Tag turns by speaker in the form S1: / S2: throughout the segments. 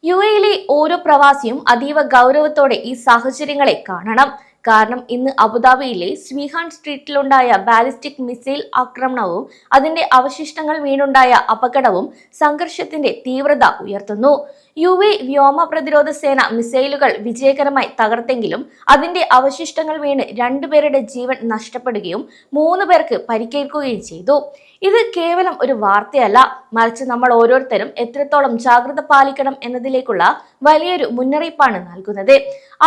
S1: യുഎയിലെ ഓരോ പ്രവാസിയും അതീവ ഗൗരവത്തോടെ ഈ സാഹചര്യങ്ങളെ കാണണം. കാരണം ഇന്ന് അബുദാബിയിലെ സ്വീഹാൻ സ്ട്രീറ്റിലുണ്ടായ ബാലിസ്റ്റിക് മിസൈൽ ആക്രമണവും അതിന്റെ അവശിഷ്ടങ്ങൾ വീണുണ്ടായ അപകടവും സംഘർഷത്തിന്റെ തീവ്രത ഉയർത്തുന്നു. യുഎ വ്യോമ പ്രതിരോധ സേന മിസൈലുകൾ വിജയകരമായി തകർത്തെങ്കിലും അതിന്റെ അവശിഷ്ടങ്ങൾ വീണ് 2 പേരുടെ ജീവൻ നഷ്ടപ്പെടുകയും 3 പേർക്ക് പരിക്കേൽക്കുകയും ചെയ്തു. ഇത് കേവലം ഒരു വാർത്തയല്ല, മറിച്ച് നമ്മൾ ഓരോരുത്തരും എത്രത്തോളം ജാഗ്രത പാലിക്കണം എന്നതിലേക്കുള്ള വലിയൊരു മുന്നറിയിപ്പാണ് നൽകുന്നത്.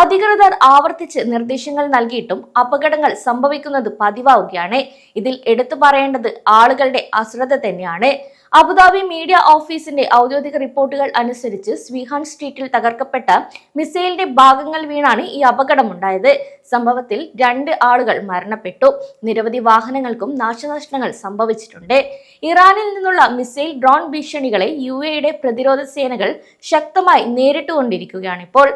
S1: അധികൃതർ ആവർത്തിച്ച് നിർദ്ദേശങ്ങൾ നൽകിയിട്ടും അപകടങ്ങൾ സംഭവിക്കുന്നത് പതിവാവുകയാണ്. ഇതിൽ എടുത്തു പറയേണ്ടത് ആളുകളുടെ അശ്രദ്ധ തന്നെയാണ്. അബുദാബി മീഡിയ ഓഫീസിന്റെ ഔദ്യോഗിക റിപ്പോർട്ടുകൾ അനുസരിച്ച് സ്വീഹാൻ സ്ട്രീറ്റിൽ തകർക്കപ്പെട്ട മിസൈലിന്റെ ഭാഗങ്ങൾ വീണാണ് ഈ അപകടമുണ്ടായത്. സംഭവത്തിൽ 2 ആളുകൾ മരണപ്പെട്ടു. നിരവധി വാഹനങ്ങൾക്കും നാശനഷ്ടങ്ങൾ സംഭവിച്ചിട്ടുണ്ട്. ഇറാനിൽ നിന്നുള്ള മിസൈൽ ഡ്രോൺ ഭീഷണികളെ യുഎയുടെ പ്രതിരോധ സേനകൾ ശക്തമായി നേരിട്ടുകൊണ്ടിരിക്കുകയാണ് ഇപ്പോൾ.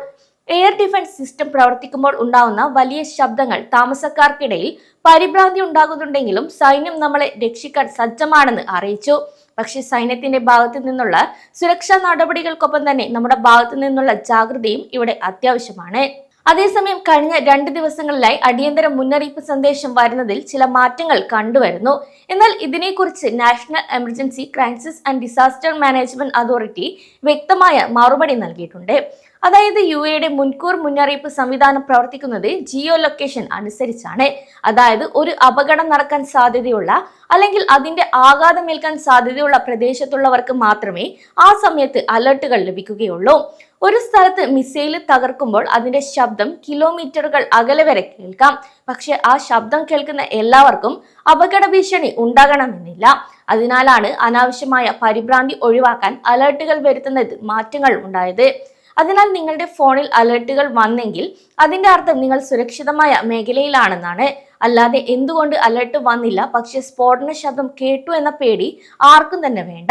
S1: എയർ ഡിഫൻസ് സിസ്റ്റം പ്രവർത്തിക്കുമ്പോൾ ഉണ്ടാവുന്ന വലിയ ശബ്ദങ്ങൾ താമസക്കാർക്കിടയിൽ പരിഭ്രാന്തി ഉണ്ടാകുന്നുണ്ടെങ്കിലും സൈന്യം നമ്മളെ രക്ഷിക്കാൻ സജ്ജമാണെന്ന് അറിയിച്ചു. പക്ഷേ സൈന്യത്തിന്റെ ഭാഗത്തു നിന്നുള്ള സുരക്ഷാ നടപടികൾക്കൊപ്പം തന്നെ നമ്മുടെ ഭാഗത്തു നിന്നുള്ള ജാഗ്രതയും ഇവിടെ അത്യാവശ്യമാണ്. അതേസമയം കഴിഞ്ഞ 2 ദിവസങ്ങളിലായി അടിയന്തര മുന്നറിയിപ്പ് സന്ദേശം വരുന്നതിൽ ചില മാറ്റങ്ങൾ കണ്ടുവരുന്നു. എന്നാൽ ഇതിനെക്കുറിച്ച് national emergency crisis and disaster management authority വ്യക്തമായ മറുപടി നൽകിയിട്ടുണ്ട്. അതായത് യുഎയുടെ മുൻകൂർ മുന്നറിയിപ്പ് സംവിധാനം പ്രവർത്തിക്കുന്നത് ജിയോ ലൊക്കേഷൻ അനുസരിച്ചാണ്. അതായത് ഒരു അപകടം നടക്കാൻ സാധ്യതയുള്ള അല്ലെങ്കിൽ അതിന്റെ ആഘാതമേൽക്കാൻ സാധ്യതയുള്ള പ്രദേശത്തുള്ളവർക്ക് മാത്രമേ ആ സമയത്ത് അലർട്ടുകൾ ലഭിക്കുകയുള്ളൂ. ഒരു സ്ഥലത്ത് മിസൈൽ തകർക്കുമ്പോൾ അതിന്റെ ശബ്ദം കിലോമീറ്ററുകൾ അകലെ വരെ കേൾക്കാം. പക്ഷെ ആ ശബ്ദം കേൾക്കുന്ന എല്ലാവർക്കും അപകട ഭീഷണി ഉണ്ടാകണമെന്നില്ല. അതിനാലാണ് അനാവശ്യമായ പരിഭ്രാന്തി ഒഴിവാക്കാൻ അലർട്ടുകൾ വരുത്തുന്നത് മാറ്റങ്ങൾ ഉണ്ടായത്. അതിനാൽ നിങ്ങളുടെ ഫോണിൽ അലർട്ടുകൾ വന്നെങ്കിൽ അതിന്റെ അർത്ഥം നിങ്ങൾ സുരക്ഷിതമായ മേഖലയിലാണെന്നാണ്. അല്ലാതെ എന്തുകൊണ്ട് അലർട്ട് വന്നില്ല പക്ഷെ സ്ഫോടന ശബ്ദം കേട്ടു എന്ന പേടി ആർക്കും തന്നെ വേണ്ട.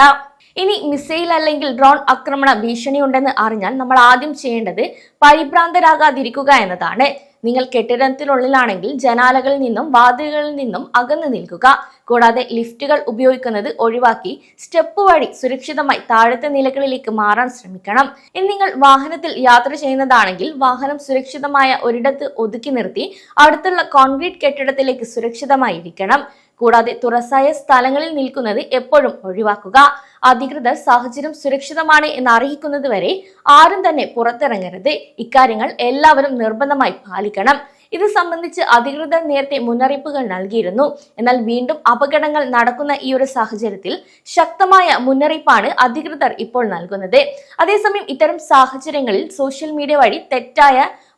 S1: ഇനി മിസൈൽ അല്ലെങ്കിൽ ഡ്രോൺ ആക്രമണ ഭീഷണിയുണ്ടെന്ന് അറിഞ്ഞാൽ നമ്മൾ ആദ്യം ചെയ്യേണ്ടത് പരിഭ്രാന്തരാകാതിരിക്കുക എന്നതാണ്. നിങ്ങൾ കെട്ടിടത്തിനുള്ളിലാണെങ്കിൽ ജനാലകളിൽ നിന്നും വാതിലുകളിൽ നിന്നും അകന്നു നിൽക്കുക. കൂടാതെ ലിഫ്റ്റുകൾ ഉപയോഗിക്കുന്നത് ഒഴിവാക്കി സ്റ്റെപ്പ് വഴി സുരക്ഷിതമായി താഴത്തെ നിലകളിലേക്ക് മാറാൻ ശ്രമിക്കണം. ഇനി നിങ്ങൾ വാഹനത്തിൽ യാത്ര ചെയ്യുന്നതാണെങ്കിൽ വാഹനം സുരക്ഷിതമായ ഒരിടത്ത് ഒതുക്കി നിർത്തി അടുത്തുള്ള കോൺക്രീറ്റ് കെട്ടിടത്തിലേക്ക് സുരക്ഷിതമായി ഇരിക്കണം. കൂടാതെ തുറസായ സ്ഥലങ്ങളിൽ നിൽക്കുന്നത് എപ്പോഴും ഒഴിവാക്കുക. അധികൃതർ സാഹചര്യം സുരക്ഷിതമാണ് എന്ന് അറിയിക്കുന്നത് വരെ ആരും തന്നെ പുറത്തിറങ്ങരുത്. ഇക്കാര്യങ്ങൾ എല്ലാവരും നിർബന്ധമായി പാലിക്കണം. ഇത് സംബന്ധിച്ച് അധികൃതർ നേരത്തെ മുന്നറിയിപ്പുകൾ നൽകിയിരുന്നു. എന്നാൽ വീണ്ടും അപകടങ്ങൾ നടക്കുന്ന ഈ ഒരു സാഹചര്യത്തിൽ ശക്തമായ മുന്നറിയിപ്പാണ് അധികൃതർ ഇപ്പോൾ നൽകുന്നത്. അതേസമയം ഇത്തരം സാഹചര്യങ്ങളിൽ സോഷ്യൽ മീഡിയ വഴി തെറ്റായ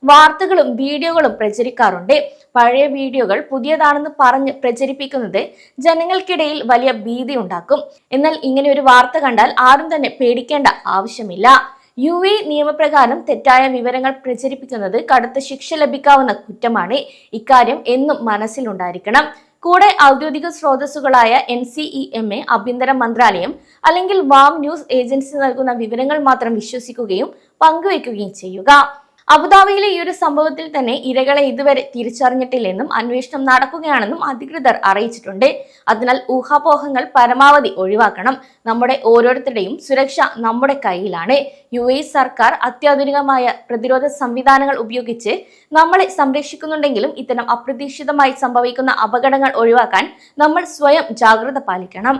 S1: വാർത്തകളും വീഡിയോകളും പ്രചരിക്കാറുണ്ട്. പഴയ വീഡിയോകൾ പുതിയതാണെന്ന് പറഞ്ഞ് പ്രചരിപ്പിക്കുന്നത് ജനങ്ങൾക്കിടയിൽ വലിയ ഭീതി ഉണ്ടാക്കും. എന്നാൽ ഇങ്ങനെ ഒരു വാർത്ത കണ്ടാൽ ആരും തന്നെ പേടിക്കേണ്ട ആവശ്യമില്ല. യുഎ നിയമപ്രകാരം തെറ്റായ വിവരങ്ങൾ പ്രചരിപ്പിക്കുന്നത് കടുത്ത ശിക്ഷ ലഭിക്കാവുന്ന കുറ്റമാണ്. ഇക്കാര്യം എന്നും മനസ്സിലുണ്ടായിരിക്കണം. കൂടെ ഔദ്യോഗിക സ്രോതസ്സുകളായ NCEMA, ആഭ്യന്തര മന്ത്രാലയം അല്ലെങ്കിൽ വാം ന്യൂസ് ഏജൻസി നൽകുന്ന വിവരങ്ങൾ മാത്രം വിശ്വസിക്കുകയും പങ്കുവയ്ക്കുകയും ചെയ്യുക. അബുദാബിയിലെ ഈ ഒരു സംഭവത്തിൽ തന്നെ ഇരകളെ ഇതുവരെ തിരിച്ചറിഞ്ഞിട്ടില്ലെന്നും അന്വേഷണം നടക്കുകയാണെന്നും അധികൃതർ അറിയിച്ചിട്ടുണ്ട്. അതിനാൽ ഊഹാപോഹങ്ങൾ പരമാവധി ഒഴിവാക്കണം. നമ്മുടെ ഓരോരുത്തരുടെയും സുരക്ഷ നമ്മുടെ കയ്യിലാണ്. യുഎഇ സർക്കാർ അത്യാധുനികമായ പ്രതിരോധ സംവിധാനങ്ങൾ ഉപയോഗിച്ച് നമ്മളെ സംരക്ഷിക്കുന്നുണ്ടെങ്കിലും ഇത്തരം അപ്രതീക്ഷിതമായി സംഭവിക്കുന്ന അപകടങ്ങൾ ഒഴിവാക്കാൻ നമ്മൾ സ്വയം ജാഗ്രത പാലിക്കണം.